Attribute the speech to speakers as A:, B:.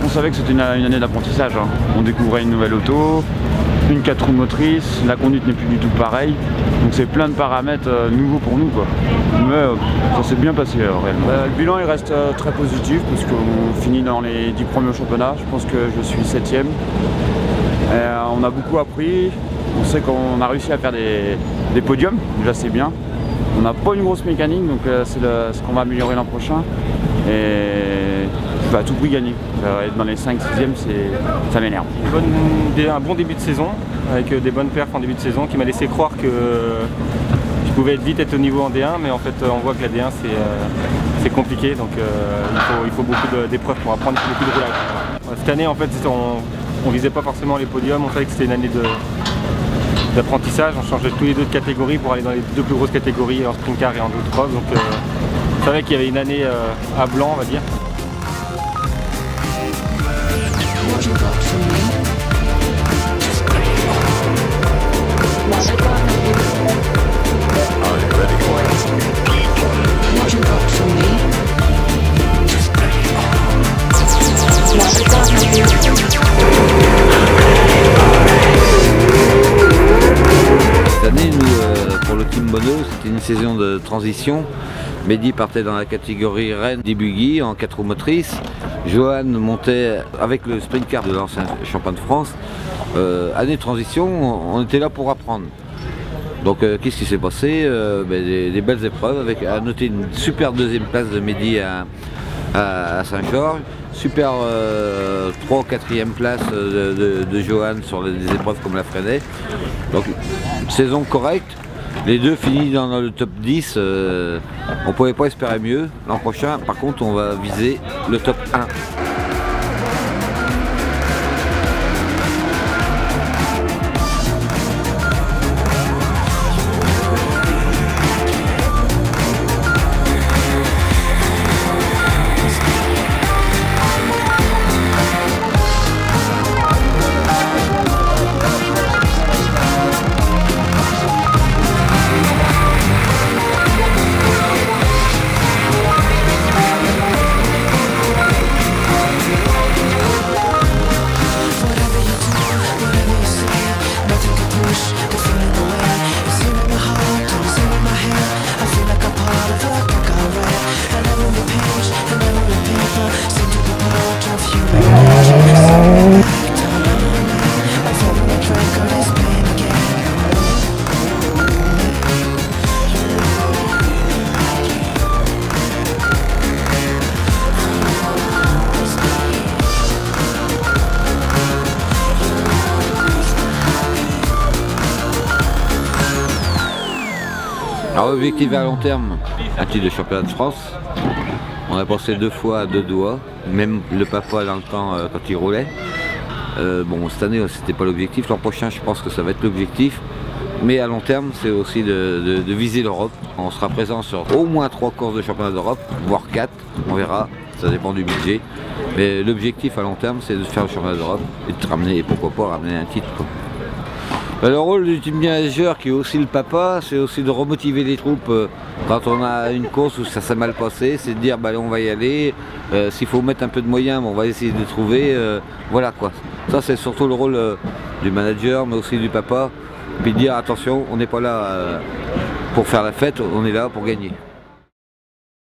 A: On savait que c'était une année d'apprentissage, hein. On découvrait une nouvelle auto, une 4 roues motrices, la conduite n'est plus du tout pareille, donc c'est plein de paramètres nouveaux pour nous, quoi. Mais ça s'est bien passé réellement. Le bilan il reste très positif parce qu'on finit dans les 10 premiers au championnat, je pense que je suis 7ème. On a beaucoup appris, on sait qu'on a réussi à faire des podiums, déjà c'est bien. On n'a pas une grosse mécanique, donc c'est ce qu'on va améliorer l'an prochain. Et à tout prix gagner. Être dans les 5-6e, ça m'énerve.
B: Un bon début de saison, avec des bonnes perfs en début de saison, qui m'a laissé croire que je pouvais vite être au niveau en D1, mais en fait on voit que la D1 c'est compliqué, donc il faut beaucoup d'épreuves pour apprendre, beaucoup de roulage. Cette année en fait on visait pas forcément les podiums, on savait que c'était une année d'apprentissage, on changeait tous les deux de catégorie pour aller dans les deux plus grosses catégories, en sprint car et en road cross, donc on savait qu'il y avait une année à blanc on va dire.
C: Cette année, nous, pour le team Mono, c'était une saison de transition. Mehdi partait dans la catégorie Rennes des buggy en 4 roues motrices. Johan montait avec le sprint car de l'ancien champion de France. Année de transition, on était là pour apprendre. Donc qu'est-ce qui s'est passé? Des belles épreuves, avec à noter une super deuxième place de Mehdi à Saint-Georges, super 3 ou 4e place de Johan sur des épreuves comme la Freinet. Donc saison correcte. Les deux finissent dans le top 10, on ne pouvait pas espérer mieux. L'an prochain, par contre, on va viser le top 1. Alors objectif à long terme, un titre de championnat de France. On a pensé 2 fois à 2 doigts, même le papa dans le temps quand il roulait. Bon, cette année c'était pas l'objectif, l'an prochain je pense que ça va être l'objectif. Mais à long terme c'est aussi de viser l'Europe. On sera présent sur au moins 3 courses de championnat d'Europe, voire 4, on verra, ça dépend du budget. Mais l'objectif à long terme c'est de faire le championnat d'Europe et de ramener, et pourquoi pas ramener un titre, quoi. Le rôle du team manager, qui est aussi le papa, c'est aussi de remotiver les troupes quand on a une course où ça s'est mal passé, c'est de dire bah, on va y aller, s'il faut mettre un peu de moyens, on va essayer de les trouver, voilà quoi. Ça c'est surtout le rôle du manager, mais aussi du papa, puis de dire attention, on n'est pas là pour faire la fête, on est là pour gagner.